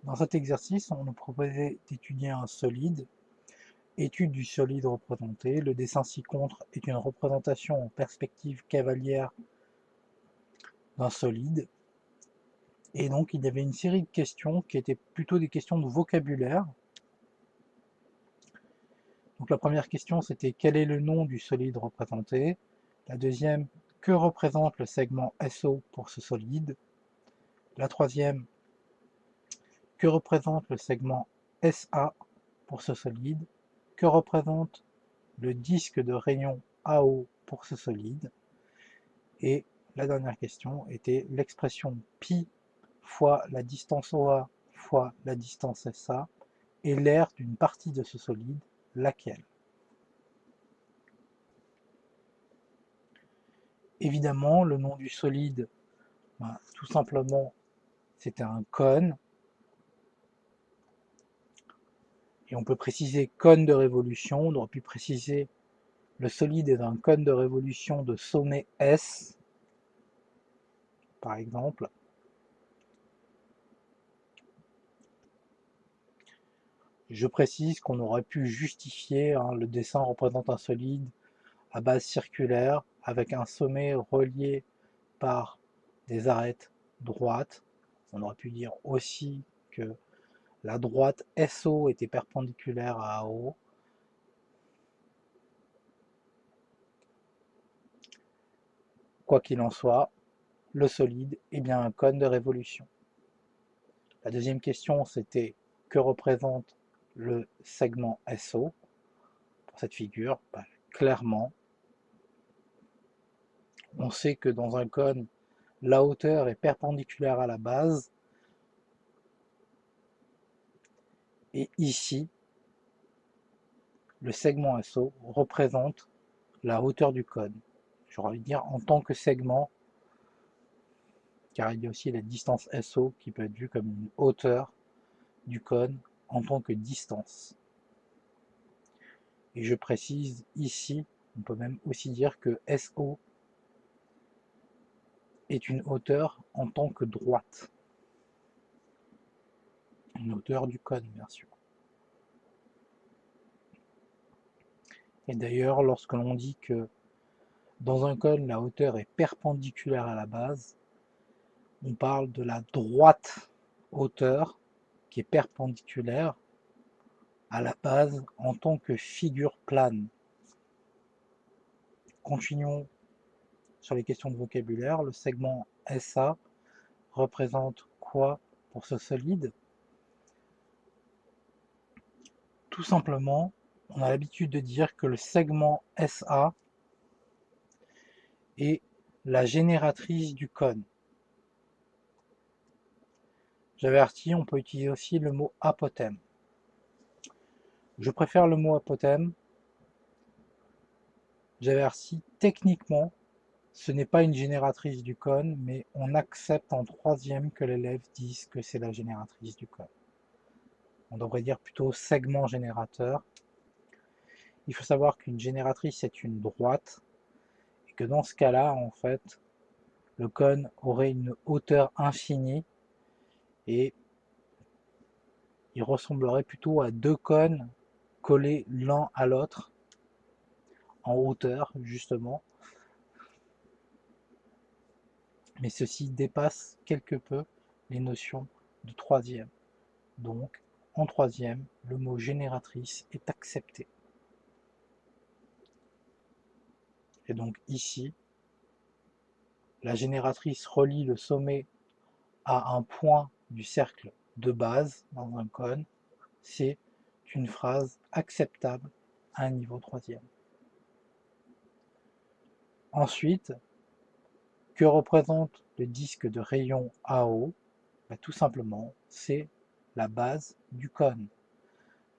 Dans cet exercice, on nous proposait d'étudier un solide. Étude du solide représenté. Le dessin ci-contre est une représentation en perspective cavalière d'un solide. Et donc, il y avait une série de questions qui étaient plutôt des questions de vocabulaire. Donc, la première question, c'était quel est le nom du solide représenté? La deuxième, que représente le segment SO pour ce solide? La troisième, que représente le segment SA pour ce solide? Que représente le disque de rayon AO pour ce solide? Et la dernière question était l'expression π fois la distance OA fois la distance SA est l'aire d'une partie de ce solide, laquelle? Évidemment, le nom du solide, tout simplement, c'était un cône. Et on peut préciser cône de révolution. On aurait pu préciser le solide est un cône de révolution de sommet S, par exemple. Je précise qu'on aurait pu justifier, le dessin représente un solide à base circulaire avec un sommet relié par des arêtes droites. On aurait pu dire aussi que la droite SO était perpendiculaire à AO. Quoi qu'il en soit, le solide est bien un cône de révolution. La deuxième question, c'était que représente le segment SO pour cette figure? Clairement, on sait que dans un cône, la hauteur est perpendiculaire à la base. Et ici, le segment SO représente la hauteur du cône. J'aurais envie de dire en tant que segment, car il y a aussi la distance SO qui peut être vue comme une hauteur du cône en tant que distance. Et je précise ici, on peut même aussi dire que SO est une hauteur en tant que droite. Une hauteur du cône, bien sûr. Et d'ailleurs, lorsque l'on dit que dans un cône, la hauteur est perpendiculaire à la base, on parle de la droite hauteur qui est perpendiculaire à la base en tant que figure plane. Continuons sur les questions de vocabulaire. Le segment SA représente quoi pour ce solide? Tout simplement, on a l'habitude de dire que le segment SA est la génératrice du cône. J'avertis, on peut utiliser aussi le mot apothème. Je préfère le mot apothème. J'avertis, techniquement, ce n'est pas une génératrice du cône, mais on accepte en troisième que l'élève dise que c'est la génératrice du cône. On devrait dire plutôt segment générateur. Il faut savoir qu'une génératrice est une droite, et que dans ce cas-là, en fait, le cône aurait une hauteur infinie, et il ressemblerait plutôt à deux cônes collés l'un à l'autre, en hauteur, justement. Mais ceci dépasse quelque peu les notions de troisième. Donc, en troisième, le mot génératrice est accepté. Et donc ici, la génératrice relie le sommet à un point du cercle de base dans un cône. C'est une phrase acceptable à un niveau troisième. Ensuite, que représente le disque de rayon AO? Tout simplement, c'est la base du cône.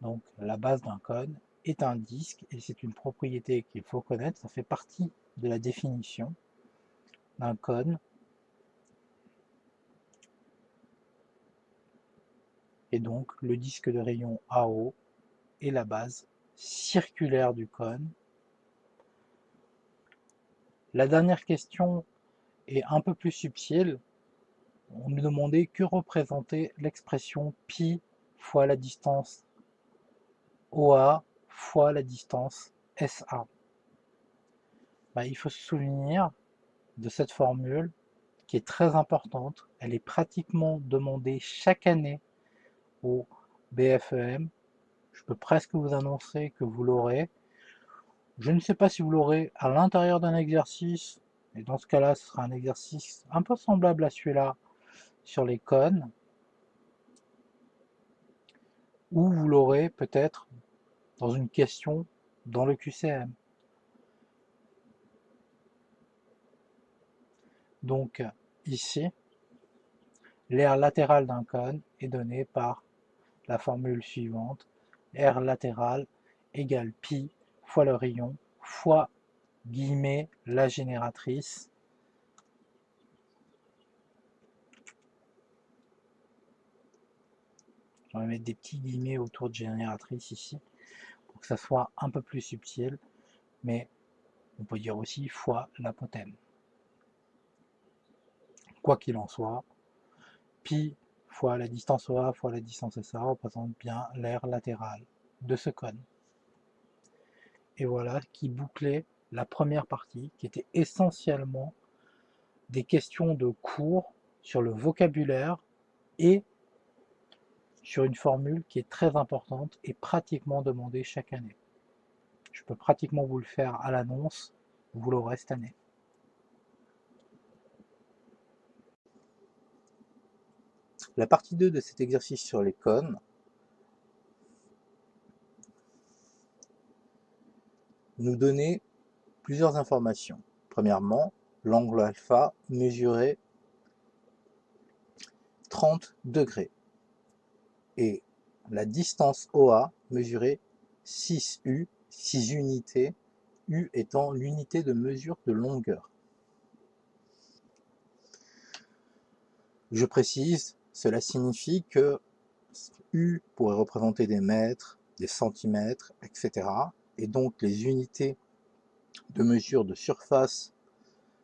Donc la base d'un cône est un disque, et c'est une propriété qu'il faut connaître, ça fait partie de la définition d'un cône. Et donc le disque de rayon AO est la base circulaire du cône. La dernière question est un peu plus subtile. on nous demandait que représentait l'expression pi fois la distance OA fois la distance SA. Il faut se souvenir de cette formule qui est très importante. Elle est pratiquement demandée chaque année au BFEM. Je peux presque vous annoncer que vous l'aurez. Je ne sais pas si vous l'aurez à l'intérieur d'un exercice, et dans ce cas-là, ce sera un exercice un peu semblable à celui-là sur les cônes, ou vous l'aurez peut-être dans une question dans le QCM. Donc ici, l'aire latérale d'un cône est donné par la formule suivante: R latéral égale pi fois le rayon fois guillemets la génératrice. Je vais mettre des petits guillemets autour de génératrice ici pour que ça soit un peu plus subtil, mais on peut dire aussi fois l'apothème. Quoi qu'il en soit, pi fois la distance OA fois la distance SA représente bien l'aire latérale de ce cône. Et voilà qui bouclait la première partie, qui était essentiellement des questions de cours sur le vocabulaire et sur une formule qui est très importante et pratiquement demandée chaque année. Je peux pratiquement vous le faire à l'annonce, vous l'aurez cette année. La partie 2 de cet exercice sur les cônes nous donnait plusieurs informations. Premièrement, l'angle alpha mesurait 30 degrés et la distance OA mesurait 6U, 6 unités, U étant l'unité de mesure de longueur. Je précise, cela signifie que U pourrait représenter des mètres, des centimètres, etc. Et donc les unités de mesure de surface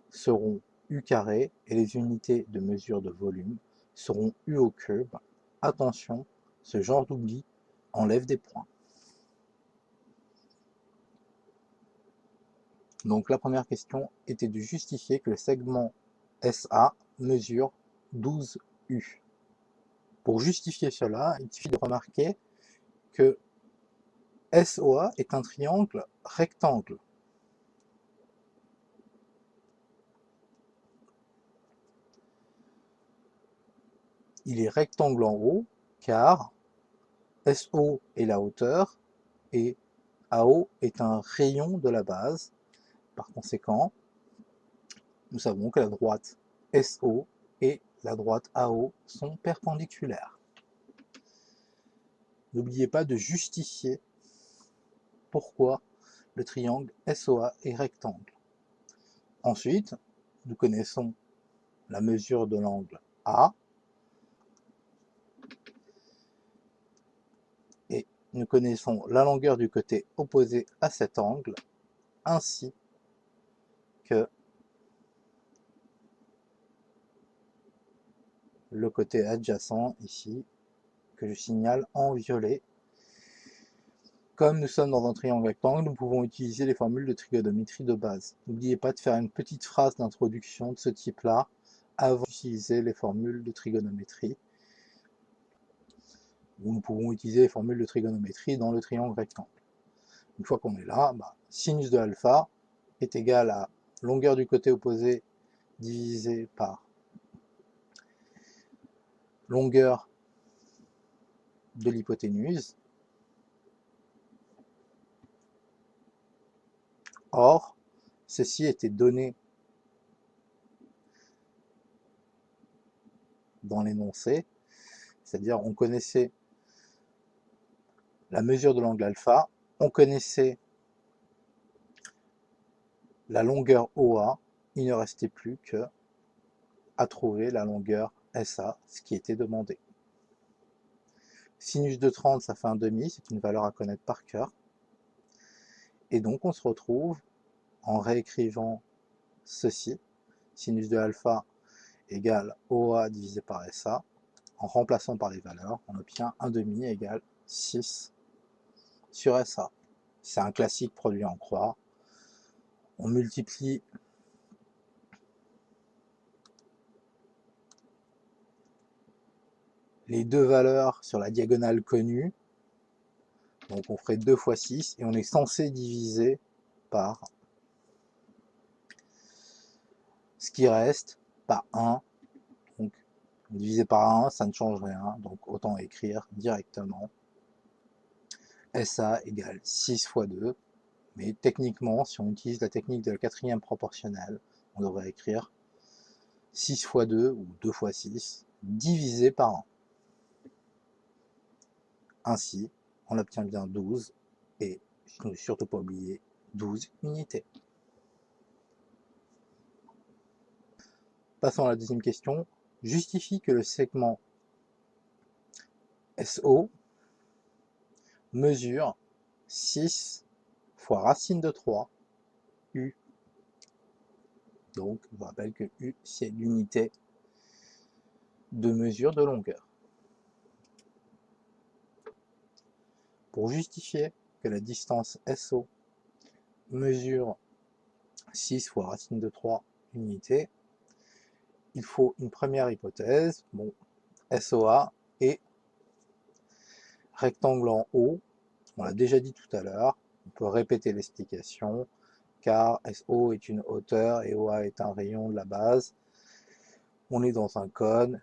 seront U carré et les unités de mesure de volume seront U au cube. Attention, ce genre d'oubli enlève des points. Donc la première question était de justifier que le segment SA mesure 12 U. Pour justifier cela, il suffit de remarquer que SOA est un triangle rectangle. Il est rectangle en haut car SO est la hauteur et AO est un rayon de la base. Par conséquent, nous savons que la droite SO et la droite AO sont perpendiculaires. N'oubliez pas de justifier pourquoi le triangle SOA est rectangle. Ensuite, nous connaissons la mesure de l'angle A et nous connaissons la longueur du côté opposé à cet angle ainsi que le côté adjacent ici que je signale en violet. Comme nous sommes dans un triangle rectangle, nous pouvons utiliser les formules de trigonométrie de base. N'oubliez pas de faire une petite phrase d'introduction de ce type-là avant d'utiliser les formules de trigonométrie. Nous pouvons utiliser les formules de trigonométrie dans le triangle rectangle. Une fois qu'on est là, sinus de alpha est égal à longueur du côté opposé divisé par longueur de l'hypoténuse. Or, ceci était donné dans l'énoncé, c'est-à-dire on connaissait la mesure de l'angle alpha, on connaissait la longueur OA, il ne restait plus que à trouver la longueur SA, ce qui était demandé. Sinus de 30, ça fait un demi, c'est une valeur à connaître par cœur. Et donc on se retrouve en réécrivant ceci. Sinus de alpha égale OA divisé par SA. En remplaçant par les valeurs, on obtient 1/2 égale 6 sur SA. C'est un classique produit en croix. On multiplie les deux valeurs sur la diagonale connue. Donc on ferait 2 fois 6 et on est censé diviser par ce qui reste, par 1. Donc divisé par 1, ça ne change rien. Donc autant écrire directement SA égale 6 fois 2. Mais techniquement, si on utilise la technique de la quatrième proportionnelle, on devrait écrire 6 fois 2 ou 2 fois 6 divisé par 1. Ainsi, on obtient bien 12 et, ne surtout pas oublier, 12 unités. Passons à la deuxième question. Justifie que le segment SO mesure 6 fois racine de 3 U. Donc, je vous rappelle que U, c'est l'unité de mesure de longueur. Pour justifier que la distance SO mesure 6 fois racine de 3 unités, il faut une première hypothèse. Bon, SOA est rectangle en haut, on l'a déjà dit tout à l'heure, on peut répéter l'explication, car SO est une hauteur et OA est un rayon de la base. On est dans un cône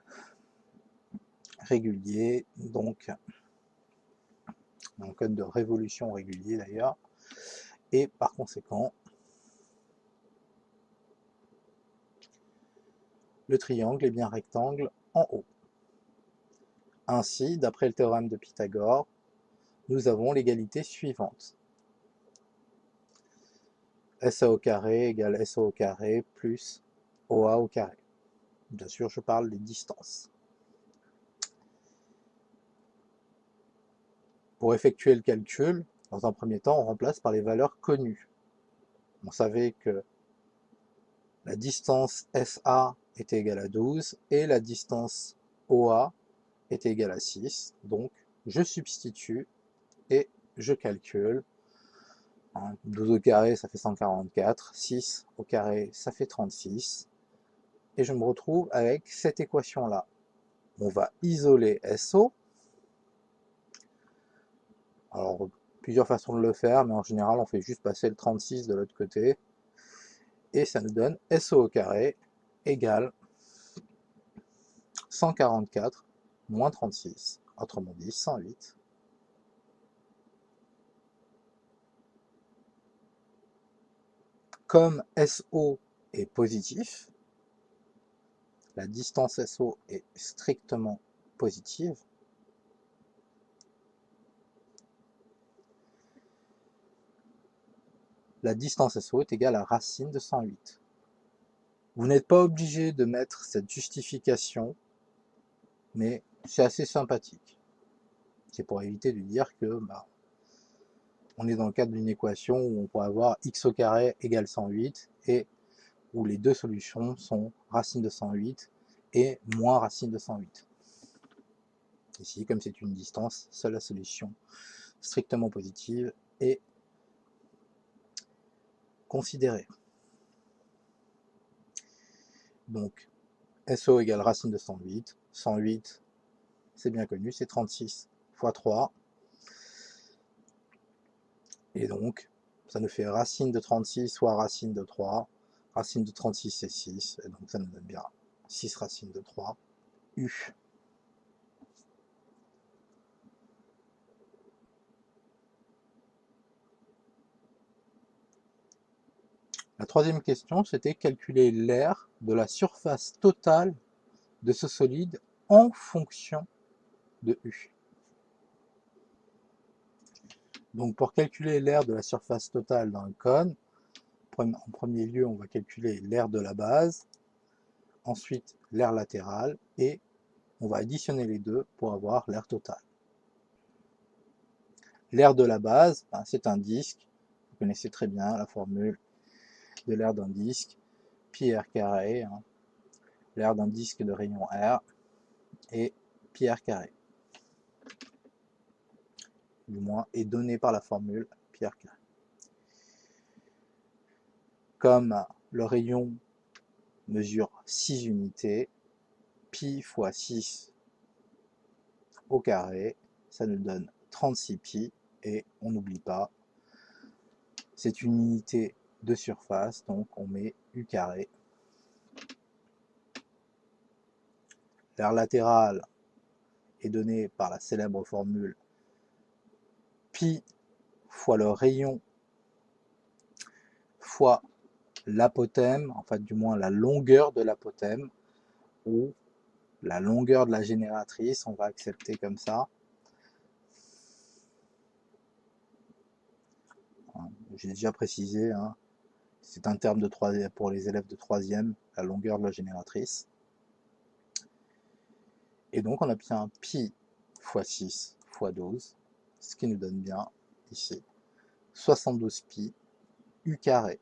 régulier, donc un cône de révolution régulier d'ailleurs, et par conséquent, le triangle est bien rectangle en haut. Ainsi, d'après le théorème de Pythagore, nous avons l'égalité suivante. SA au carré égale SO au carré plus OA au carré. Bien sûr, je parle des distances. Pour effectuer le calcul, dans un premier temps, on remplace par les valeurs connues. On savait que la distance SA était égale à 12 et la distance OA était égale à 6. Donc, je substitue et je calcule. 12 au carré, ça fait 144. 6 au carré, ça fait 36. Et je me retrouve avec cette équation-là. On va isoler SO. Alors, plusieurs façons de le faire, mais en général, on fait juste passer le 36 de l'autre côté. Et ça nous donne SO au carré égale 144 moins 36, autrement dit 108. Comme SO est positif, la distance SO est strictement positive, la distance SO est égale à racine de 108. Vous n'êtes pas obligé de mettre cette justification, mais c'est assez sympathique. C'est pour éviter de dire que on est dans le cadre d'une équation où on pourrait avoir x au carré égale 108 et où les deux solutions sont racine de 108 et moins racine de 108. Ici, comme c'est une distance, seule la solution strictement positive est considérée. Donc, SO égale racine de 108. 108, c'est bien connu, c'est 36 fois 3. Et donc, ça nous fait racine de 36 fois racine de 3. Racine de 36, c'est 6. Et donc, ça nous donne bien 6 racine de 3, U. La troisième question, c'était calculer l'aire de la surface totale de ce solide en fonction de U. Donc pour calculer l'aire de la surface totale d'un cône, en premier lieu, on va calculer l'aire de la base, ensuite l'aire latérale, et on va additionner les deux pour avoir l'aire totale. L'aire de la base, c'est un disque, vous connaissez très bien la formule de l'aire d'un disque, pi r carré, l'aire d'un disque de rayon R est pi r carré. Du moins est donné par la formule pi r carré. Comme le rayon mesure 6 unités, pi fois 6 au carré, ça nous donne 36 pi, et on n'oublie pas, c'est une unité de surface, donc on met u carré. L'aire latérale est donnée par la célèbre formule pi fois le rayon fois l'apothème, en fait du moins la longueur de l'apothème, ou la longueur de la génératrice, on va accepter comme ça. J'ai déjà précisé, hein, c'est un terme de pour les élèves de 3e, la longueur de la génératrice. Et donc on obtient pi fois 6 fois 12, ce qui nous donne bien ici 72 pi u carré.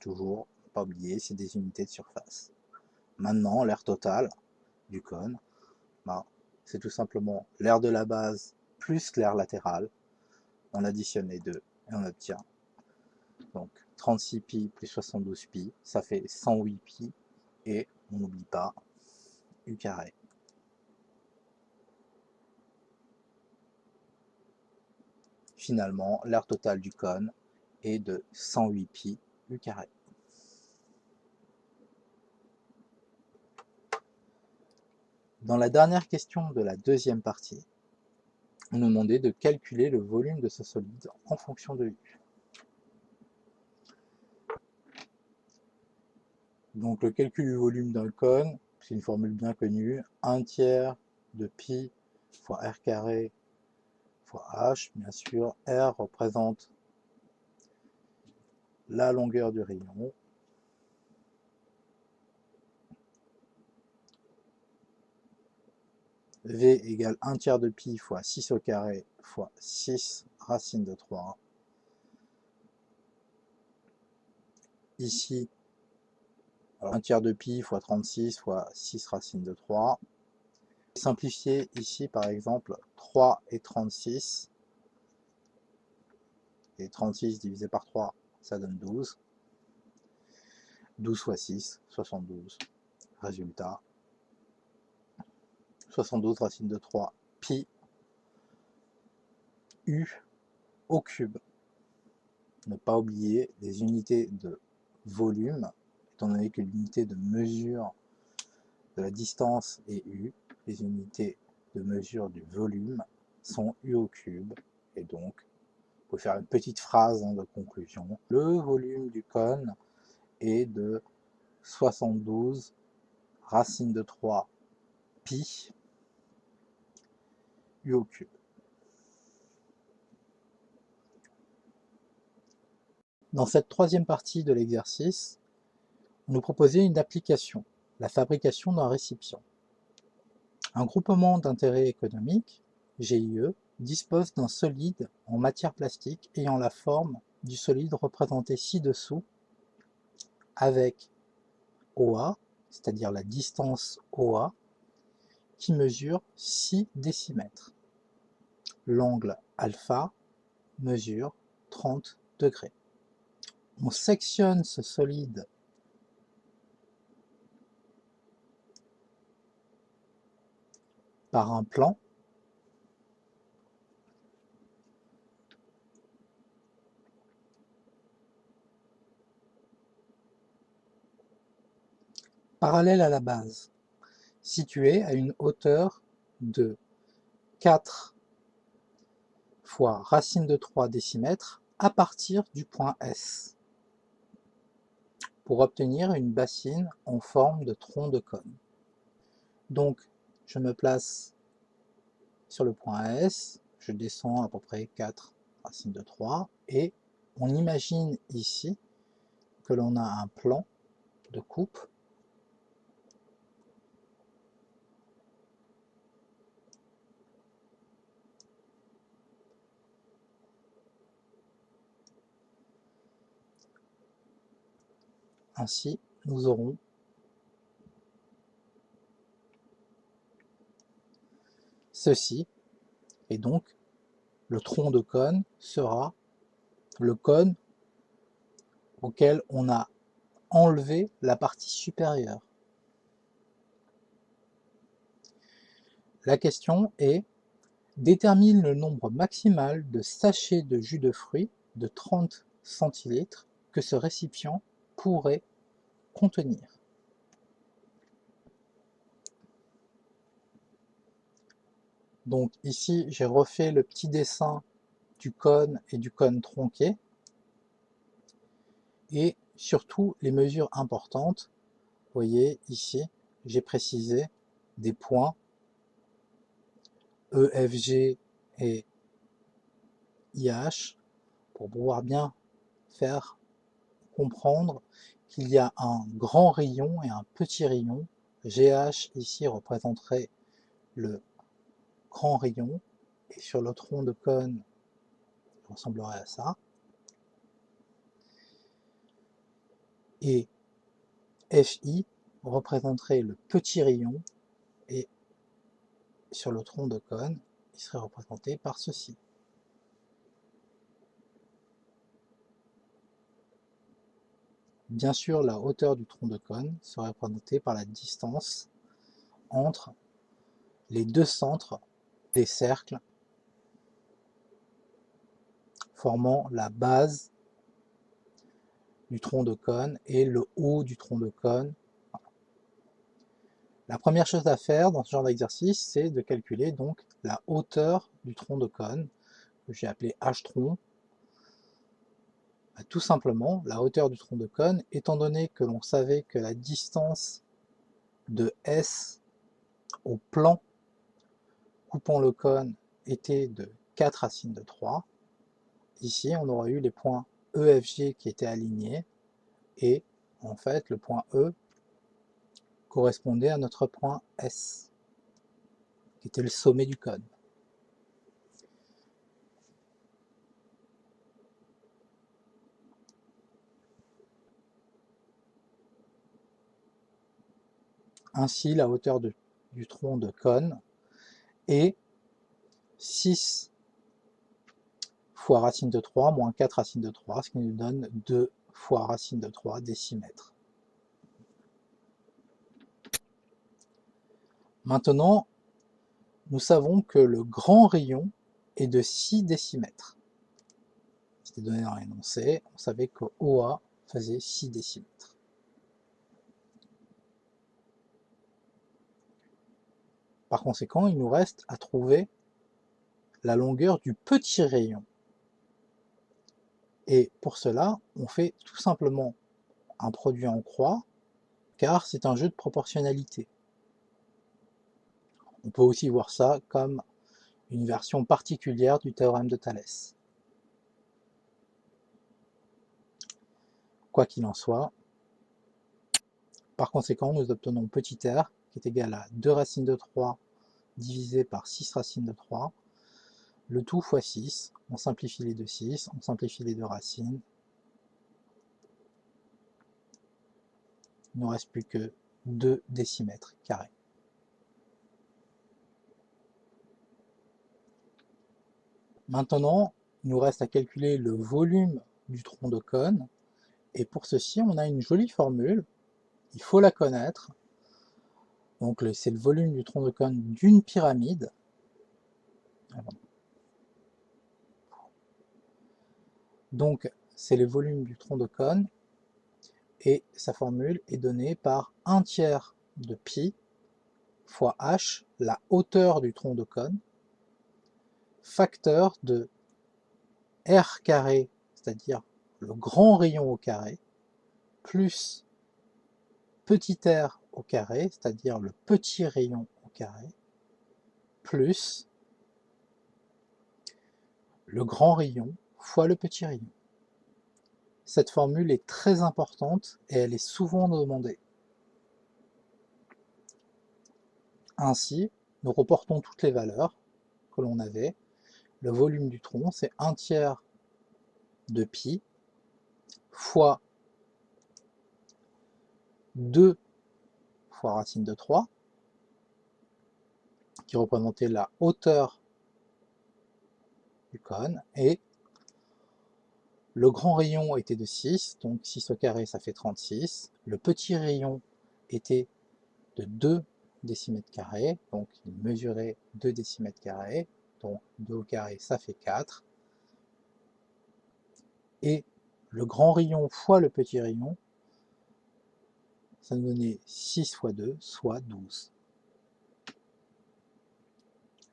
Toujours, pas oublier, c'est des unités de surface. Maintenant, l'aire totale du cône, ben, c'est tout simplement l'aire de la base plus l'aire latérale. On additionne les deux et on obtient donc 36 pi plus 72 pi, ça fait 108 pi, et on n'oublie pas u carré. Finalement, l'aire totale du cône est de 108 pi u carré. Dans la dernière question de la deuxième partie, on nous demandait de calculer le volume de ce solide en fonction de u. Donc le calcul du volume d'un cône, c'est une formule bien connue, 1/3 de pi fois r carré fois h, bien sûr. R représente la longueur du rayon. V égale 1/3 de pi fois 6 au carré fois 6 racine de 3. Ici, 1/3 de pi fois 36 fois 6 racine de 3. Simplifier ici par exemple 3 et 36. Et 36 divisé par 3, ça donne 12. 12 fois 6, 72. Résultat, 72 racine de 3 pi u au cube. Ne pas oublier les unités de volume, étant donné que l'unité de mesure de la distance est u, les unités de mesure du volume sont u au cube, et donc, on peut faire une petite phrase de conclusion. Le volume du cône est de 72 racine de 3 pi u au cube. Dans cette troisième partie de l'exercice, on nous proposait une application, la fabrication d'un récipient. Un groupement d'intérêt économique, GIE, dispose d'un solide en matière plastique ayant la forme du solide représenté ci-dessous, avec OA, c'est-à-dire la distance OA, qui mesure 6 décimètres. L'angle alpha mesure 30 degrés. On sectionne ce solide par un plan parallèle à la base, situé à une hauteur de 4 fois racine de 3 décimètres à partir du point S, pour obtenir une bassine en forme de tronc de cône. Donc, je me place sur le point S, je descends à peu près 4 racines de 3, et on imagine ici que l'on a un plan de coupe ainsi nous aurons ceci, et donc le tronc de cône sera le cône auquel on a enlevé la partie supérieure. La question est: détermine le nombre maximal de sachets de jus de fruits de 30 centilitres que ce récipient pourrait contenir. Donc ici, j'ai refait le petit dessin du cône et du cône tronqué. Et surtout, les mesures importantes, vous voyez ici, j'ai précisé des points E, F, G et IH pour pouvoir bien faire comprendre qu'il y a un grand rayon et un petit rayon. GH ici représenterait le grand rayon et sur le tronc de cône, il ressemblerait à ça. Et FI représenterait le petit rayon et sur le tronc de cône, il serait représenté par ceci. Bien sûr, la hauteur du tronc de cône serait représentée par la distance entre les deux centres des cercles formant la base du tronc de cône et le haut du tronc de cône. La première chose à faire dans ce genre d'exercice, c'est de calculer donc la hauteur du tronc de cône, que j'ai appelé h-tronc. Tout simplement, la hauteur du tronc de cône, étant donné que l'on savait que la distance de S au plan coupant le cône était de 4 racines de 3, ici on aurait eu les points E, F, G qui étaient alignés, et en fait le point E correspondait à notre point S, qui était le sommet du cône. Ainsi, la hauteur du tronc de cône est 6 fois racine de 3 moins 4 racine de 3, ce qui nous donne 2 fois racine de 3 décimètres. Maintenant, nous savons que le grand rayon est de 6 décimètres. C'était donné dans l'énoncé, on savait que OA faisait 6 décimètres. Par conséquent, il nous reste à trouver la longueur du petit rayon. Et pour cela, on fait tout simplement un produit en croix, car c'est un jeu de proportionnalité. On peut aussi voir ça comme une version particulière du théorème de Thalès. Quoi qu'il en soit, par conséquent, nous obtenons petit r qui est égal à 2 racines de 3 divisé par 6 racines de 3, le tout fois 6, on simplifie les deux 6, on simplifie les deux racines, il ne nous reste plus que 2 décimètres carrés. Maintenant, il nous reste à calculer le volume du tronc de cône, et pour ceci, on a une jolie formule, il faut la connaître. Donc c'est le volume du tronc de cône d'une pyramide. Donc c'est le volume du tronc de cône, et sa formule est donnée par 1 tiers de pi fois h, la hauteur du tronc de cône, facteur de r carré, c'est-à-dire le grand rayon au carré, plus petit r au carré, c'est-à-dire le petit rayon au carré, plus le grand rayon fois le petit rayon. Cette formule est très importante et elle est souvent demandée. Ainsi, nous reportons toutes les valeurs que l'on avait. Le volume du tronc, c'est 1 tiers de pi fois 2 fois racine de 3, qui représentait la hauteur du cône, et le grand rayon était de 6, donc 6 au carré ça fait 36. Le petit rayon était de 2 décimètres carrés, donc il mesurait 2 décimètres carrés, donc 2 au carré ça fait 4. Et le grand rayon fois le petit rayon, ça nous donnait 6 fois 2, soit 12.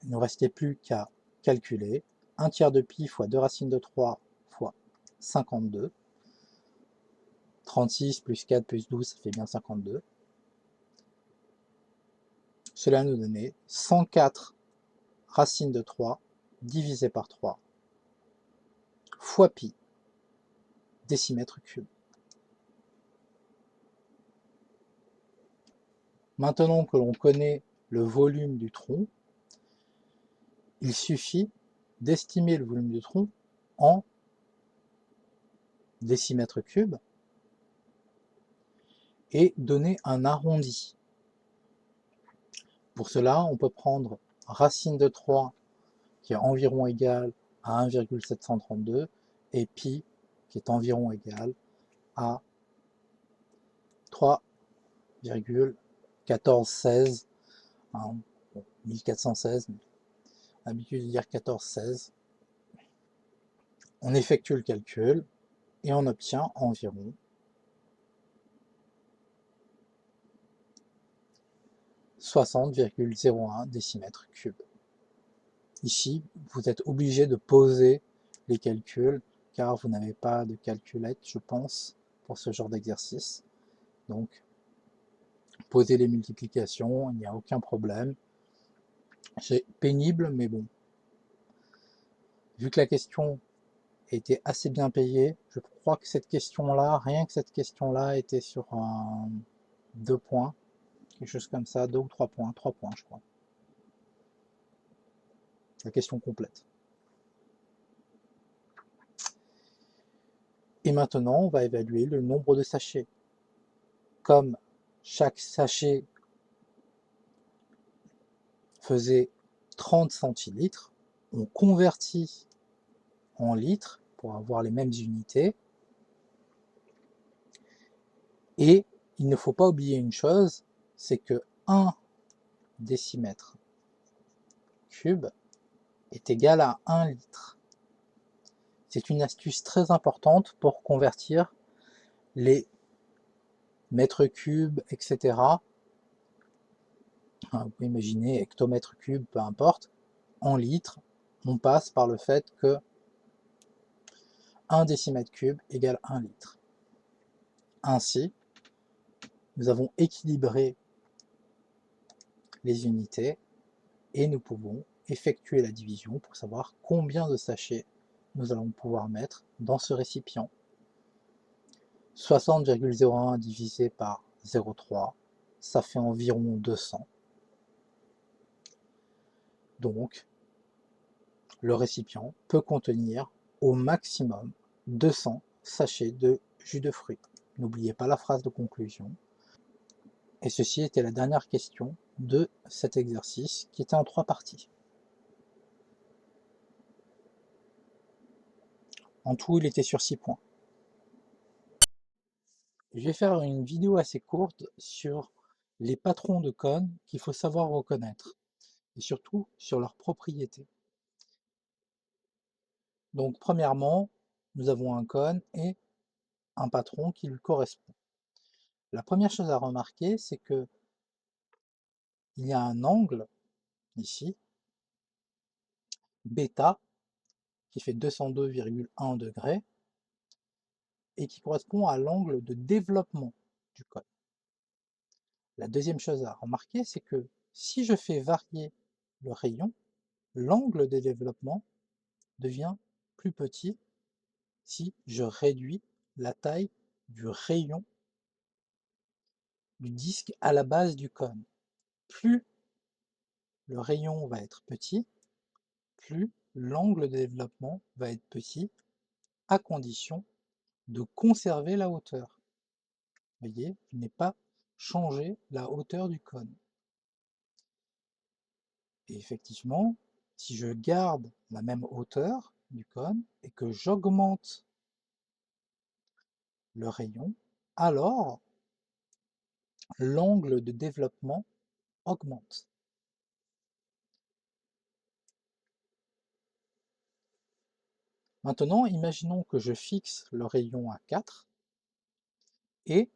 Il ne nous restait plus qu'à calculer 1 tiers de pi fois 2 racines de 3 fois 52. 36 plus 4 plus 12, ça fait bien 52. Cela nous donnait 104 racines de 3 divisé par 3 fois pi décimètre cube. Maintenant que l'on connaît le volume du tronc, il suffit d'estimer le volume du tronc en décimètres cubes et donner un arrondi. Pour cela, on peut prendre racine de 3 qui est environ égale à 1,732 et pi qui est environ égal à 3,1416, hein, 1416, l'habitude de dire 1416. On effectue le calcul et on obtient environ 60,01 décimètres cubes. Ici, vous êtes obligé de poser les calculs car vous n'avez pas de calculette, je pense, pour ce genre d'exercice. Donc, posez les multiplications, il n'y a aucun problème. C'est pénible, mais bon. Vu que la question était assez bien payée, je crois que cette question-là, rien que cette question-là, était sur 2 points, quelque chose comme ça, 2 ou 3 points, 3 points je crois. La question complète. Et maintenant, on va évaluer le nombre de sachets. Comme chaque sachet faisait 30 centilitres, on convertit en litres pour avoir les mêmes unités. Et il ne faut pas oublier une chose, c'est que 1 décimètre cube est égal à 1 litre. C'est une astuce très importante pour convertir les mètres cubes, etc. Vous pouvez imaginer hectomètre cube, peu importe, en litres. On passe par le fait que 1 décimètre cube égale 1 litre. Ainsi, nous avons équilibré les unités et nous pouvons effectuer la division pour savoir combien de sachets nous allons pouvoir mettre dans ce récipient. 60,01 divisé par 0,3, ça fait environ 200. Donc, le récipient peut contenir au maximum 200 sachets de jus de fruits. N'oubliez pas la phrase de conclusion. Et ceci était la dernière question de cet exercice qui était en 3 parties. En tout, il était sur 6 points. Je vais faire une vidéo assez courte sur les patrons de cônes qu'il faut savoir reconnaître, et surtout sur leurs propriétés. Donc premièrement, nous avons un cône et un patron qui lui correspond. La première chose à remarquer, c'est que il y a un angle, ici, bêta, qui fait 202,1 degrés, et qui correspond à l'angle de développement du cône. La deuxième chose à remarquer, c'est que si je fais varier le rayon, l'angle de développement devient plus petit si je réduis la taille du rayon du disque à la base du cône. Plus le rayon va être petit, plus l'angle de développement va être petit, à condition de conserver la hauteur. Vous voyez, il n'est pas changer la hauteur du cône. Et effectivement, si je garde la même hauteur du cône et que j'augmente le rayon, alors l'angle de développement augmente. Maintenant, imaginons que je fixe le rayon à 4 et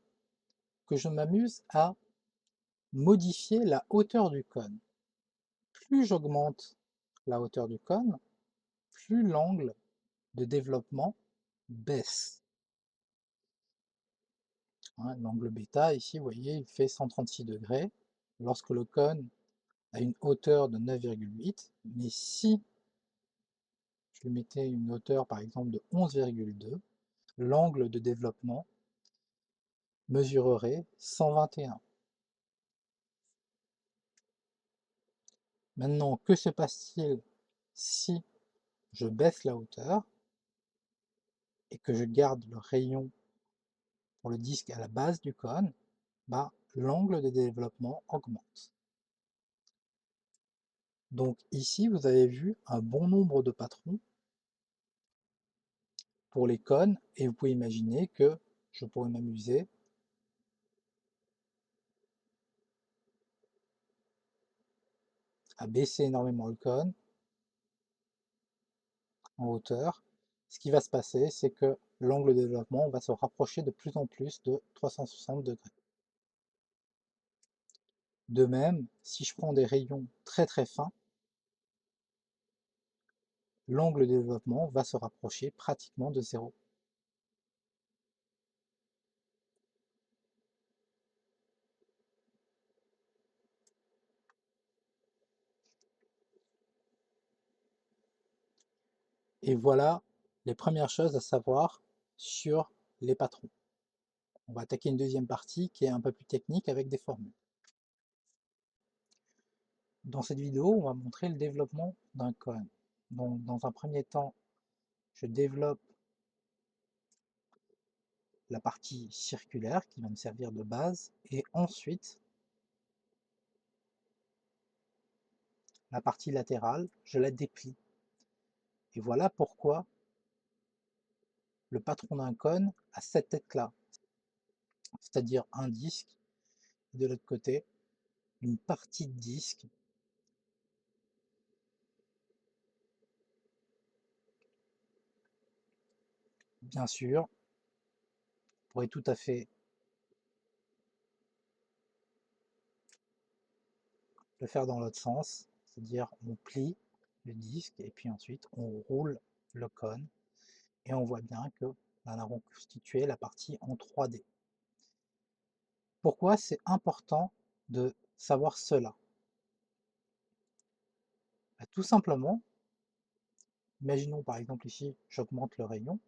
que je m'amuse à modifier la hauteur du cône. Plus j'augmente la hauteur du cône, plus l'angle de développement baisse. Hein, l'angle bêta, ici, vous voyez, il fait 136 degrés lorsque le cône a une hauteur de 9,8, mais si je lui mettais une hauteur par exemple de 11,2, l'angle de développement mesurerait 121. Maintenant, que se passe-t-il si je baisse la hauteur et que je garde le rayon pour le disque à la base du cône? L'angle de développement augmente. Donc ici, vous avez vu un bon nombre de patrons pour les cônes et vous pouvez imaginer que je pourrais m'amuser à baisser énormément le cône en hauteur. Ce qui va se passer, c'est que l'angle de développement va se rapprocher de plus en plus de 360 degrés. De même, si je prends des rayons très très fins, l'angle de développement va se rapprocher pratiquement de zéro. Et voilà les premières choses à savoir sur les patrons. On va attaquer une deuxième partie qui est un peu plus technique avec des formules. Dans cette vidéo, on va montrer le développement d'un cône. Donc, dans un premier temps, je développe la partie circulaire qui va me servir de base, et ensuite, la partie latérale, je la déplie. Et voilà pourquoi le patron d'un cône a cette tête-là, c'est-à-dire un disque, et de l'autre côté, une partie de disque. Bien sûr, on pourrait tout à fait le faire dans l'autre sens, c'est-à-dire on plie le disque et puis ensuite on roule le cône et on voit bien que on a reconstitué la partie en 3D. Pourquoi c'est important de savoir cela? Tout simplement, imaginons par exemple ici, j'augmente le rayon,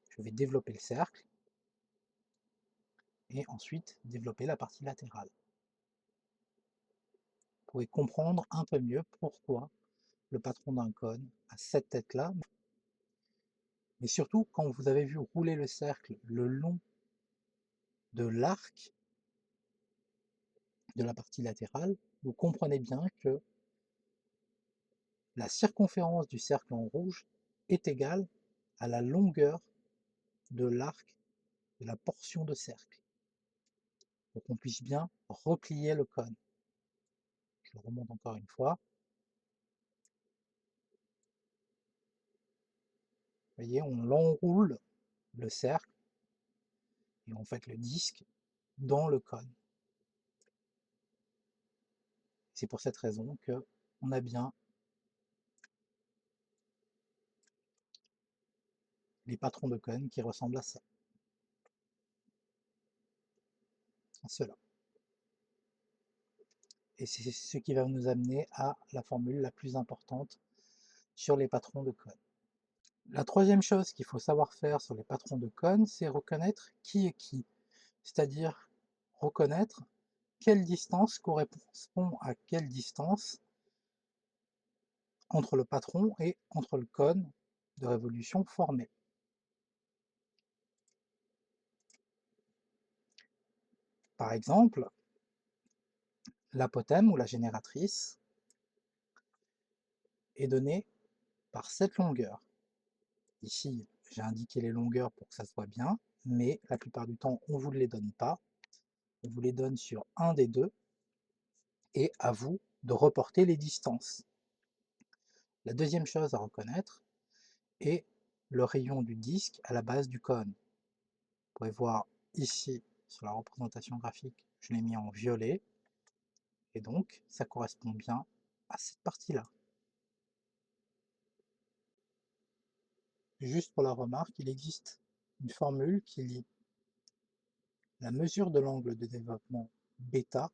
je vais développer le cercle et ensuite développer la partie latérale. Vous pouvez comprendre un peu mieux pourquoi le patron d'un cône a cette tête-là, mais surtout quand vous avez vu rouler le cercle le long de l'arc de la partie latérale, vous comprenez bien que la circonférence du cercle en rouge est égale à la longueur de l'arc de la portion de cercle, pour qu'on puisse bien replier le cône. Je le remonte encore une fois. Vous voyez, on l'enroule le cercle et on fait le disque dans le cône. C'est pour cette raison que on a bien les patrons de cône qui ressemblent à ça, à cela. Et c'est ce qui va nous amener à la formule la plus importante sur les patrons de cône. La troisième chose qu'il faut savoir faire sur les patrons de cône, c'est reconnaître qui est qui, c'est-à-dire reconnaître quelle distance correspond à quelle distance entre le patron et entre le cône de révolution formé. Par exemple, l'apothème ou la génératrice est donnée par cette longueur. Ici, j'ai indiqué les longueurs pour que ça se voit bien, mais la plupart du temps, on ne vous les donne pas. On vous les donne sur un des deux, et à vous de reporter les distances. La deuxième chose à reconnaître est le rayon du disque à la base du cône. Vous pouvez voir ici, sur la représentation graphique, je l'ai mis en violet, et donc ça correspond bien à cette partie-là. Juste pour la remarque, il existe une formule qui lie la mesure de l'angle de développement bêta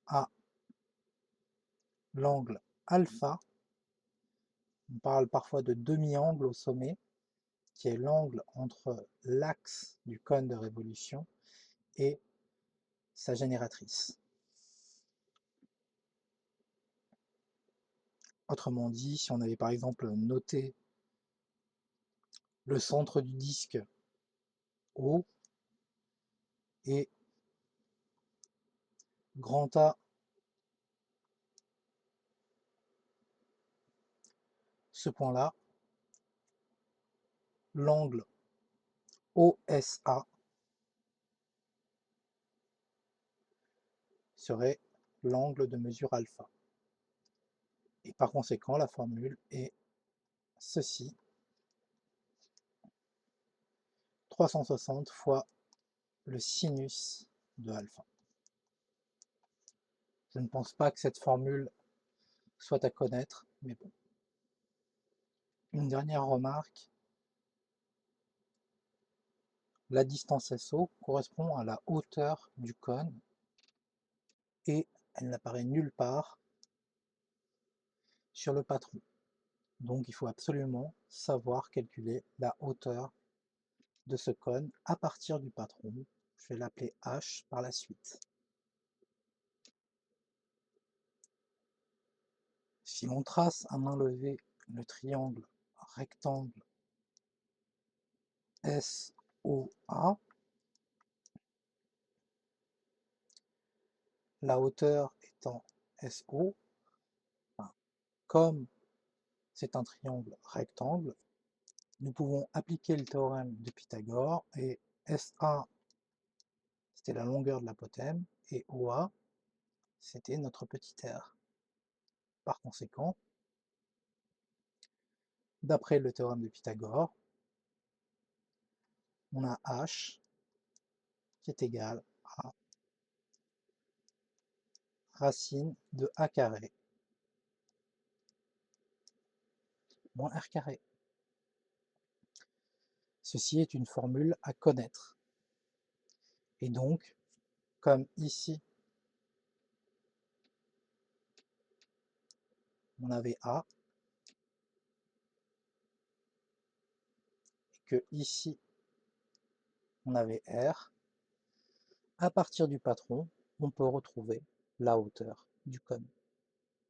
à l'angle alpha. On parle parfois de demi-angle au sommet, qui est l'angle entre l'axe du cône de révolution et sa génératrice. Autrement dit, si on avait par exemple noté le centre du disque O et grand A ce point-là, l'angle OSA serait l'angle de mesure alpha. Et par conséquent, la formule est ceci, 360 fois le sinus de alpha. Je ne pense pas que cette formule soit à connaître, mais bon. Une dernière remarque, la distance SO correspond à la hauteur du cône et elle n'apparaît nulle part sur le patron. Donc il faut absolument savoir calculer la hauteur de ce cône à partir du patron. Je vais l'appeler H par la suite. Si l'on trace à main levée le triangle rectangle SOA, la hauteur étant SO, comme c'est un triangle rectangle, nous pouvons appliquer le théorème de Pythagore et SA c'était la longueur de l'apothème et OA c'était notre petit r. Par conséquent, d'après le théorème de Pythagore, on a H qui est égal à racine de A carré moins R carré. Ceci est une formule à connaître. Et donc, comme ici, on avait A, et que ici, on avait R, à partir du patron, on peut retrouver la hauteur du cône.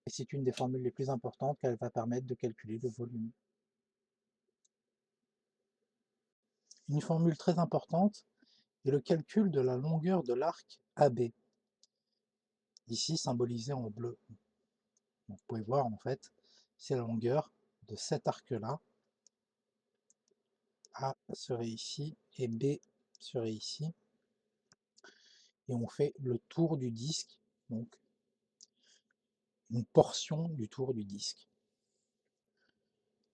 Et c'est une des formules les plus importantes qu'elle va permettre de calculer le volume. Une formule très importante est le calcul de la longueur de l'arc AB, ici symbolisé en bleu. Donc, vous pouvez voir en fait, c'est la longueur de cet arc-là. A serait ici et B serait ici. Et on fait le tour du disque, donc une portion du tour du disque.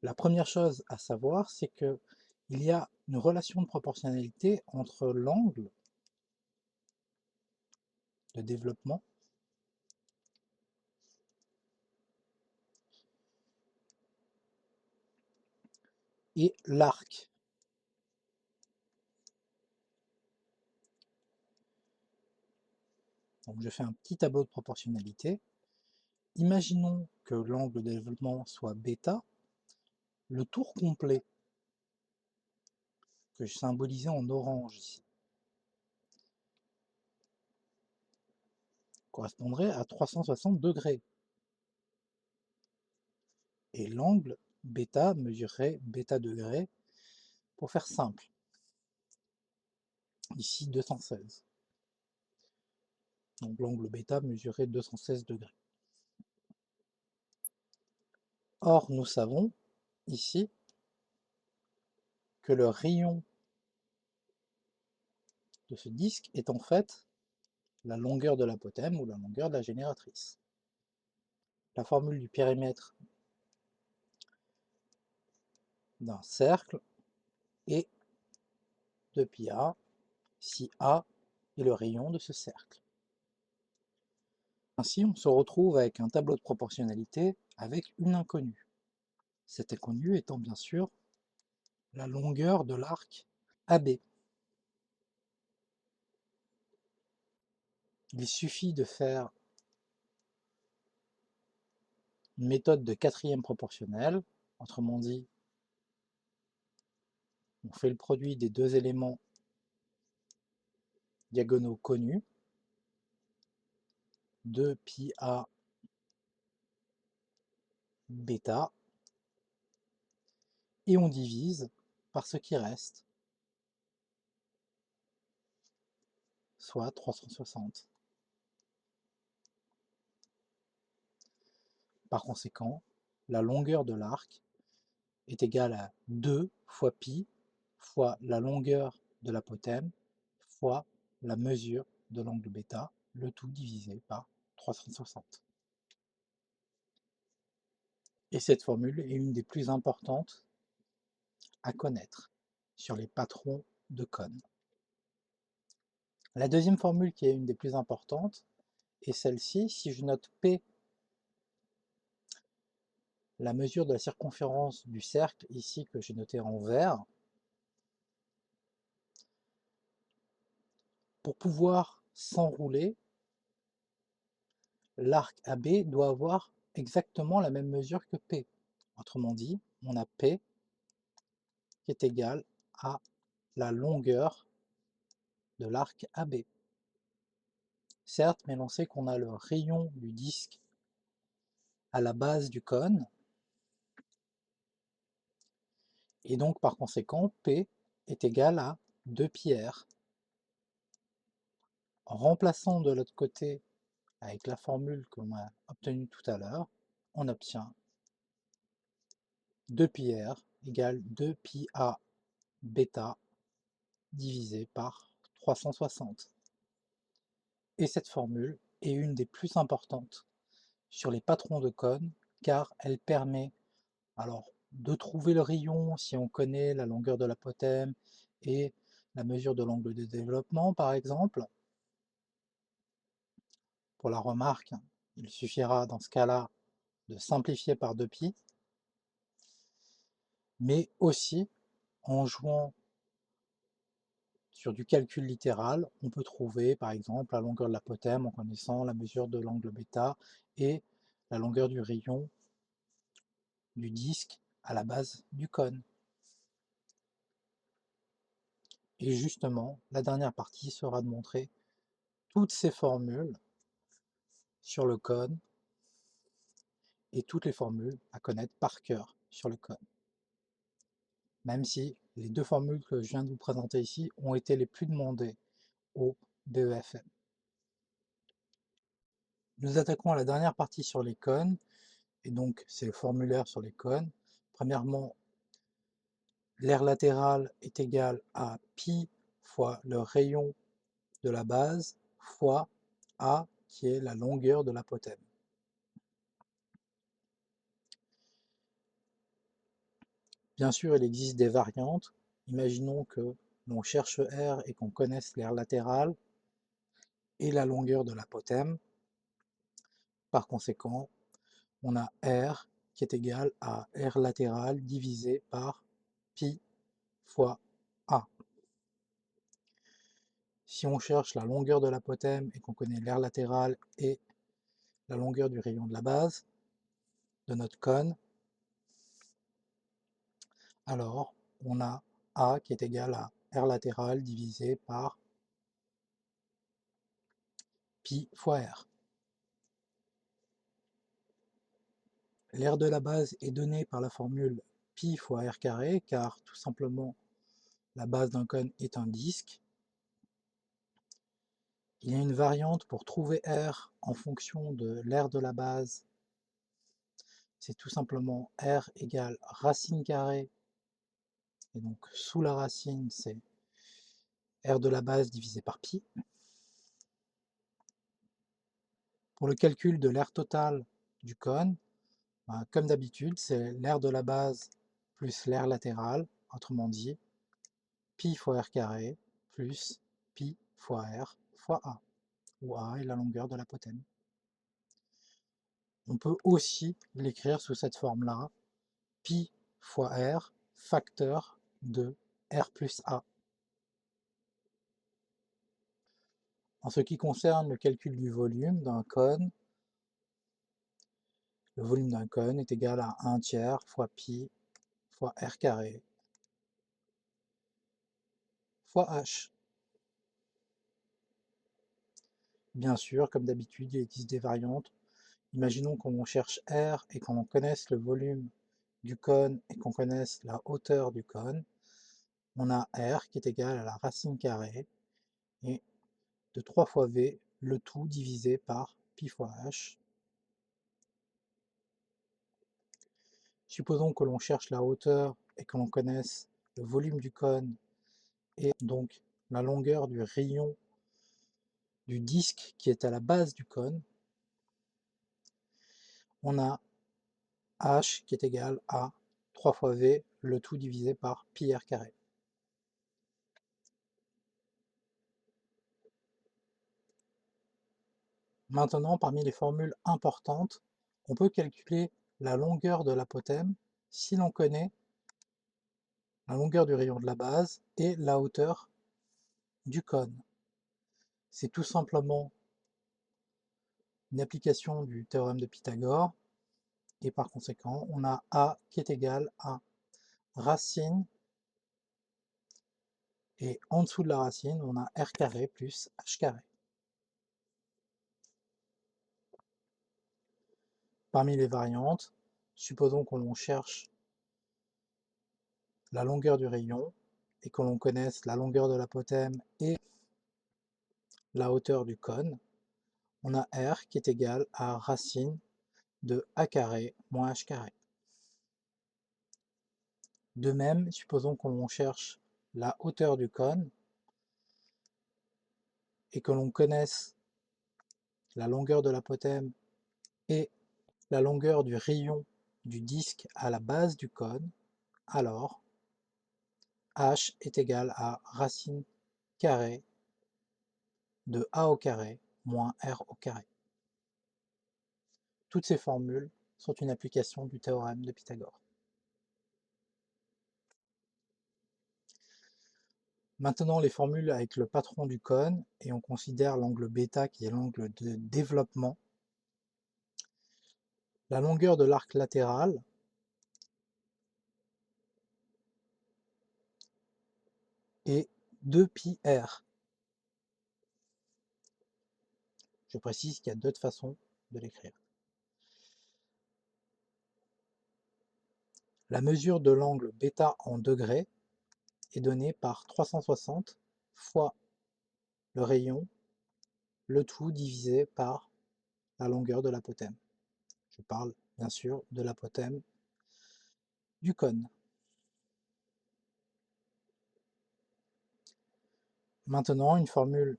La première chose à savoir, c'est que il y a une relation de proportionnalité entre l'angle de développement et l'arc. Donc je fais un petit tableau de proportionnalité. Imaginons que l'angle de développement soit bêta. Le tour complet, que je symbolisais en orange ici, correspondrait à 360 degrés. Et l'angle bêta mesurerait bêta degrés, pour faire simple. ici 216. Donc l'angle bêta mesurait 216 degrés. Or, nous savons ici que le rayon de ce disque est en fait la longueur de l'apothème ou la longueur de la génératrice. La formule du périmètre d'un cercle est 2πa si A est le rayon de ce cercle. Ainsi, on se retrouve avec un tableau de proportionnalité avec une inconnue. Cette inconnue étant bien sûr la longueur de l'arc AB. Il suffit de faire une méthode de quatrième proportionnelle, autrement dit, on fait le produit des deux éléments diagonaux connus, 2πa bêta, et on divise par ce qui reste, soit 360. Par conséquent, la longueur de l'arc est égale à 2 fois pi fois la longueur de l'apothème fois la mesure de l'angle bêta, le tout divisé par 360. Et cette formule est une des plus importantes à connaître sur les patrons de cônes. La deuxième formule qui est une des plus importantes est celle-ci. Si je note P, la mesure de la circonférence du cercle, ici que j'ai noté en vert, pour pouvoir s'enrouler, l'arc AB doit avoir exactement la même mesure que P. Autrement dit, on a P qui est égal à la longueur de l'arc AB. Certes, mais l'on sait qu'on a le rayon du disque à la base du cône, et donc par conséquent, P est égal à 2πr. En remplaçant de l'autre côté avec la formule que l'on a obtenue tout à l'heure, on obtient 2πr égale 2πa bêta divisé par 360. Et cette formule est une des plus importantes sur les patrons de cône car elle permet alors de trouver le rayon si on connaît la longueur de l'apothème et la mesure de l'angle de développement par exemple. Pour la remarque, il suffira dans ce cas-là de simplifier par 2π, mais aussi en jouant sur du calcul littéral, on peut trouver par exemple la longueur de l'apothème en connaissant la mesure de l'angle bêta et la longueur du rayon du disque à la base du cône. Et justement, la dernière partie sera de montrer toutes ces formules sur le cône et toutes les formules à connaître par cœur sur le cône. Même si les deux formules que je viens de vous présenter ici ont été les plus demandées au BEFM. Nous attaquons à la dernière partie sur les cônes, et donc c'est le formulaire sur les cônes. Premièrement, l'aire latérale est égal à pi fois le rayon de la base fois A qui est la longueur de l'apothème. Bien sûr, il existe des variantes. Imaginons que l'on cherche R et qu'on connaisse l'aire latérale et la longueur de l'apothème. Par conséquent, on a R qui est égal à R latéral divisé par pi fois A. Si on cherche la longueur de l'apothème et qu'on connaît l'aire latérale et la longueur du rayon de la base de notre cône, alors on a A qui est égal à R latéral divisé par pi fois R. L'aire de la base est donnée par la formule pi fois R carré, car tout simplement la base d'un cône est un disque. Il y a une variante pour trouver R en fonction de l'aire de la base. C'est tout simplement R égale racine carrée. Et donc sous la racine, c'est R de la base divisé par pi. Pour le calcul de l'aire totale du cône, comme d'habitude, c'est l'aire de la base plus l'aire latérale, autrement dit, pi fois r carré plus pi fois r fois a, où a est la longueur de l'apothème. On peut aussi l'écrire sous cette forme-là, pi fois r facteur de r plus a. En ce qui concerne le calcul du volume d'un cône, le volume d'un cône est égal à 1 tiers fois pi fois r carré fois h. Bien sûr, comme d'habitude, il existe des variantes. Imaginons qu'on cherche R et qu'on connaisse le volume du cône et qu'on connaisse la hauteur du cône. On a R qui est égal à la racine carrée et de 3 fois V, le tout divisé par pi fois h. Supposons que l'on cherche la hauteur et que l'on connaisse le volume du cône et donc la longueur du rayon du disque qui est à la base du cône. On a h qui est égal à 3 fois V, le tout divisé par pi r carré. Maintenant, parmi les formules importantes, on peut calculer la longueur de l'apothème si l'on connaît la longueur du rayon de la base et la hauteur du cône. C'est tout simplement une application du théorème de Pythagore, et par conséquent, on a A qui est égal à racine, et en dessous de la racine, on a R carré plus H carré. Parmi les variantes, supposons que l'on cherche la longueur du rayon, et que l'on connaisse la longueur de l'apothème et la hauteur du cône, on a R qui est égal à racine de A carré moins H carré. De même, supposons que l'on cherche la hauteur du cône et que l'on connaisse la longueur de l'apothème et la longueur du rayon du disque à la base du cône, alors H est égal à racine carrée de A au carré moins R au carré. Toutes ces formules sont une application du théorème de Pythagore. Maintenant, les formules avec le patron du cône, et on considère l'angle β qui est l'angle de développement. La longueur de l'arc latéral est 2πr. Je précise qu'il y a d'autres façons de l'écrire. La mesure de l'angle β en degrés est donnée par 360 fois le rayon, le tout divisé par la longueur de l'apothème. Je parle bien sûr de l'apothème du cône. Maintenant, une formule,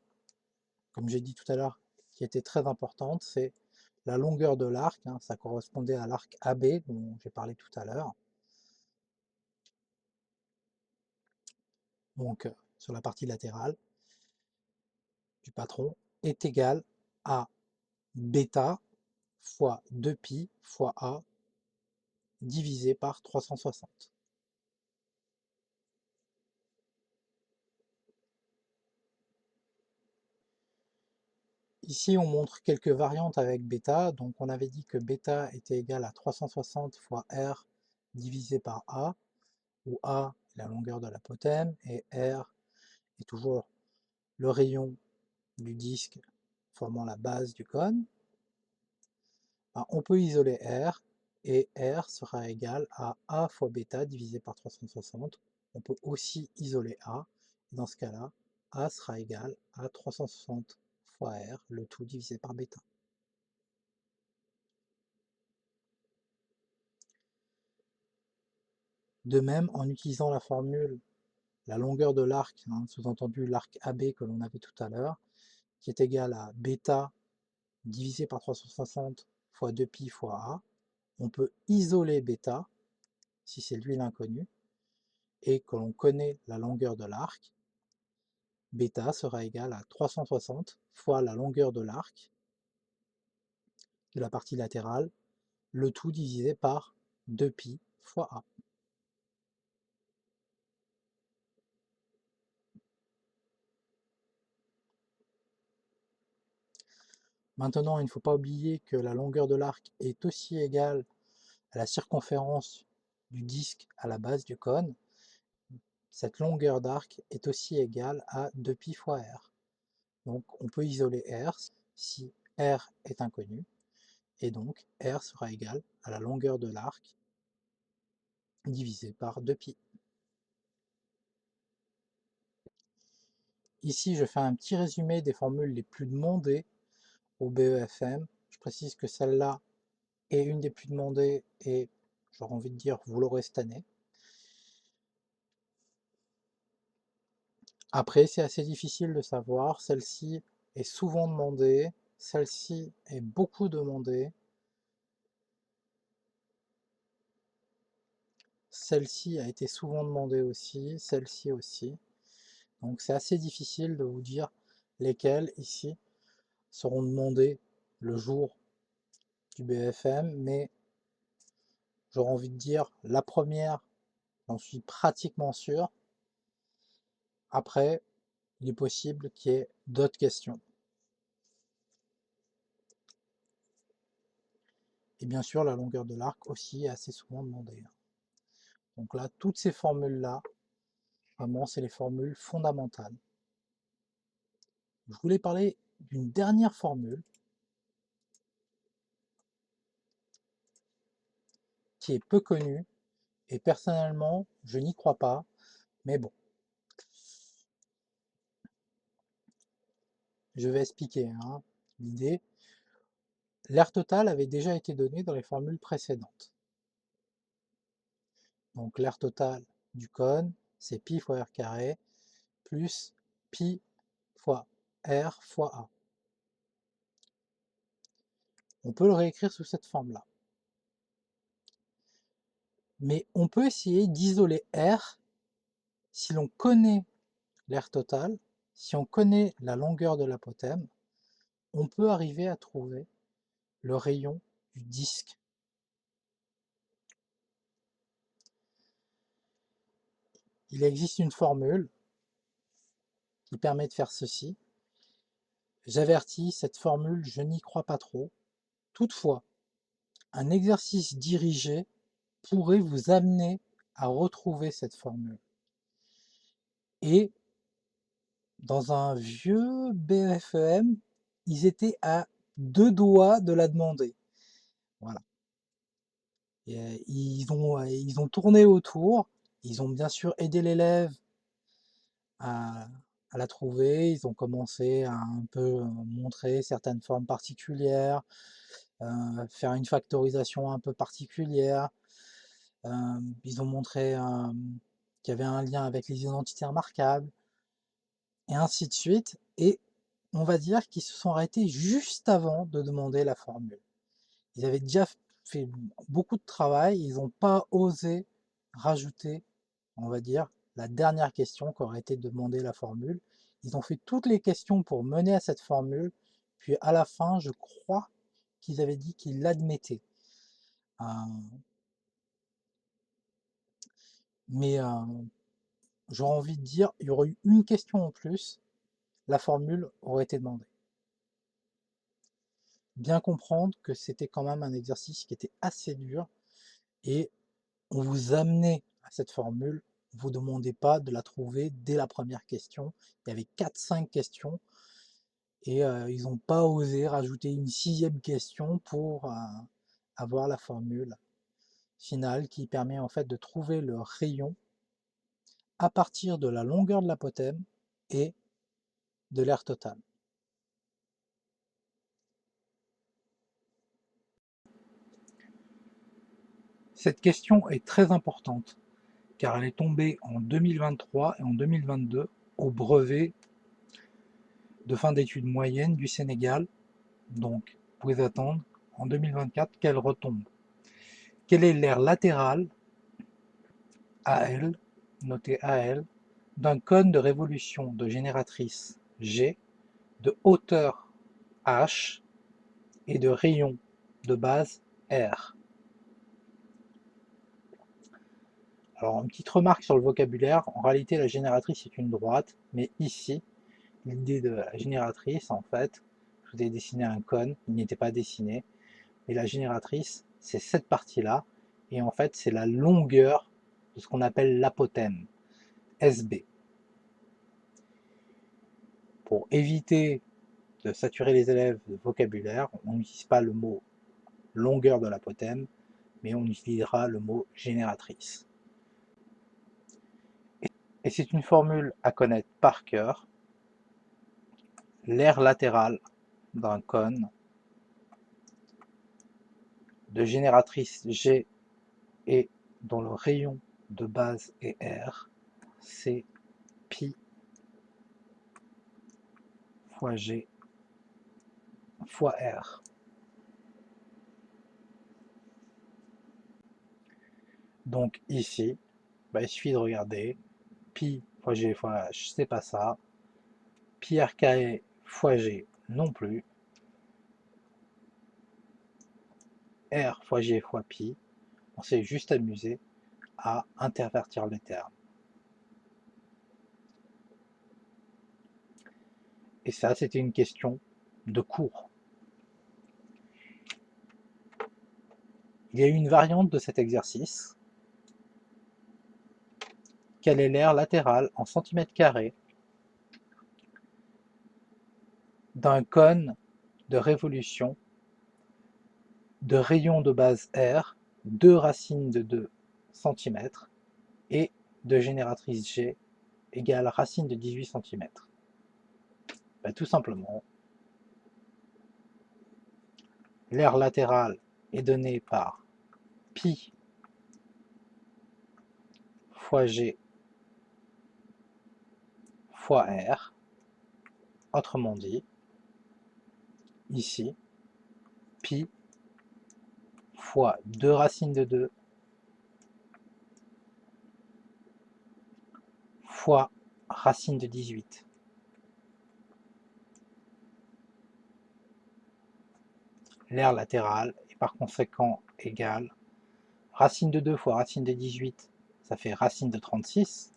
comme j'ai dit tout à l'heure, qui était très importante, c'est la longueur de l'arc, ça correspondait à l'arc AB dont j'ai parlé tout à l'heure. Donc sur la partie latérale du patron, est égal à β fois 2π fois a divisé par 360. Ici, on montre quelques variantes avec β. Donc on avait dit que β était égal à 360 fois r divisé par a, où a est la longueur de l'apothème et r est toujours le rayon du disque formant la base du cône. On peut isoler R, et R sera égal à A fois β divisé par 360. On peut aussi isoler A, et dans ce cas-là, A sera égal à 360 fois R, le tout divisé par bêta. De même, en utilisant la formule, la longueur de l'arc, sous-entendu l'arc AB que l'on avait tout à l'heure, qui est égal à bêta divisé par 360 fois 2pi fois A, on peut isoler bêta, si c'est lui l'inconnu, et que l'on connaît la longueur de l'arc, bêta sera égal à 360 fois la longueur de l'arc de la partie latérale, le tout divisé par 2pi fois A. Maintenant, il ne faut pas oublier que la longueur de l'arc est aussi égale à la circonférence du disque à la base du cône. Cette longueur d'arc est aussi égale à 2pi fois R. Donc on peut isoler R si R est inconnu, et donc R sera égal à la longueur de l'arc divisé par 2pi. Ici, je fais un petit résumé des formules les plus demandées au BEFM. Je précise que celle-là est une des plus demandées et j'aurais envie de dire, vous l'aurez cette année. Après, c'est assez difficile de savoir. Celle-ci est souvent demandée, celle-ci est beaucoup demandée, celle-ci a été souvent demandée aussi, celle-ci aussi. Donc c'est assez difficile de vous dire lesquelles ici seront demandées le jour du BFM, mais j'aurais envie de dire la première, j'en suis pratiquement sûr. Après, il est possible qu'il y ait d'autres questions. Et bien sûr, la longueur de l'arc aussi est assez souvent demandée. Donc là, toutes ces formules-là, vraiment, c'est les formules fondamentales. Je voulais parler d'une dernière formule qui est peu connue, et personnellement, je n'y crois pas, mais bon. Je vais expliquer l'idée. L'air total avait déjà été donné dans les formules précédentes. Donc l'air total du cône, c'est pi fois r carré, plus pi fois r fois a. On peut le réécrire sous cette forme-là. Mais on peut essayer d'isoler R si l'on connaît l'air total, si on connaît la longueur de l'apothème, on peut arriver à trouver le rayon du disque. Il existe une formule qui permet de faire ceci. J'avertis, cette formule, je n'y crois pas trop. Toutefois, un exercice dirigé pourrait vous amener à retrouver cette formule. Et dans un vieux BFEM, ils étaient à 2 doigts de la demander. Voilà. Et, ils ont tourné autour, ils ont bien sûr aidé l'élève à la trouver, ils ont commencé à un peu montrer certaines formes particulières, faire une factorisation un peu particulière, ils ont montré qu'il y avait un lien avec les identités remarquables, et ainsi de suite, et on va dire qu'ils se sont arrêtés juste avant de demander la formule. Ils avaient déjà fait beaucoup de travail, ils n'ont pas osé rajouter, on va dire, la dernière question qu'aurait été de demander la formule. Ils ont fait toutes les questions pour mener à cette formule, puis à la fin, je crois qu'ils avaient dit qu'ils l'admettaient. Mais j'aurais envie de dire, il y aurait eu une question en plus, la formule aurait été demandée. Bien comprendre que c'était quand même un exercice qui était assez dur, et on vous amenait à cette formule, vous ne demandez pas de la trouver dès la première question. Il y avait 4-5 questions, et ils n'ont pas osé rajouter une 6e question pour avoir la formule finale qui permet en fait de trouver le rayon à partir de la longueur de l'apothème et de l'air total. Cette question est très importante car elle est tombée en 2023 et en 2022 au brevet de fin d'études moyennes du Sénégal. Donc, vous pouvez attendre en 2024 qu'elle retombe. Quelle est l'aire latérale AL, noté AL, d'un cône de révolution de génératrice G, de hauteur H et de rayon de base R? Alors, une petite remarque sur le vocabulaire, en réalité la génératrice est une droite, mais ici, l'idée de la génératrice, en fait, je vous ai dessiné un cône, il n'était pas dessiné, mais la génératrice, c'est cette partie-là, et en fait, c'est la longueur de ce qu'on appelle l'apothème, SB. Pour éviter de saturer les élèves de vocabulaire, on n'utilise pas le mot longueur de l'apothème, mais on utilisera le mot génératrice. Et c'est une formule à connaître par cœur. L'aire latérale d'un cône de génératrice G et dont le rayon de base est R, c'est pi fois G fois R. Donc ici, il suffit de regarder pi fois G fois H, c'est pas ça. Pi R carré fois G non plus. R fois G fois pi. On s'est juste amusé à intervertir les termes. Et ça, c'était une question de cours. Il y a une variante de cet exercice. Quelle est l'aire latérale en centimètres carrés d'un cône de révolution de rayon de base R, 2 racines de 2 cm et de génératrice G égale racine de 18 cm? Tout simplement, l'aire latérale est donnée par pi fois G fois R. Autrement dit, ici, pi fois 2 racines de 2 fois racine de 18. L'aire latérale est par conséquent égale racine de 2 fois racine de 18, ça fait racine de 36.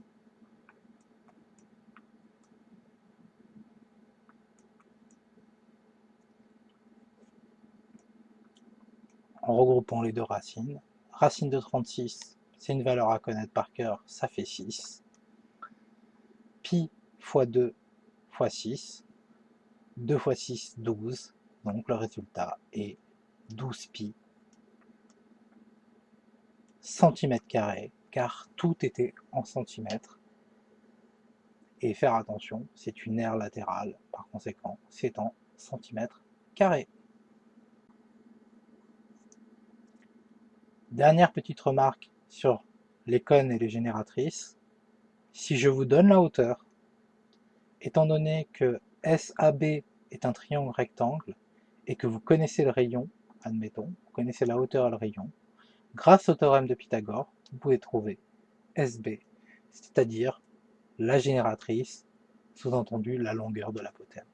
En regroupant les deux racines, racine de 36, c'est une valeur à connaître par cœur, ça fait 6. Pi fois 2 fois 6, 2 fois 6, 12, donc le résultat est 12 pi centimètres carrés, car tout était en centimètres. Et faire attention, c'est une aire latérale, par conséquent, c'est en centimètres carrés. Dernière petite remarque sur les cônes et les génératrices. Si je vous donne la hauteur, étant donné que SAB est un triangle rectangle et que vous connaissez le rayon, admettons, vous connaissez la hauteur et le rayon, grâce au théorème de Pythagore, vous pouvez trouver SB, c'est-à-dire la génératrice, sous-entendu la longueur de l'apothème.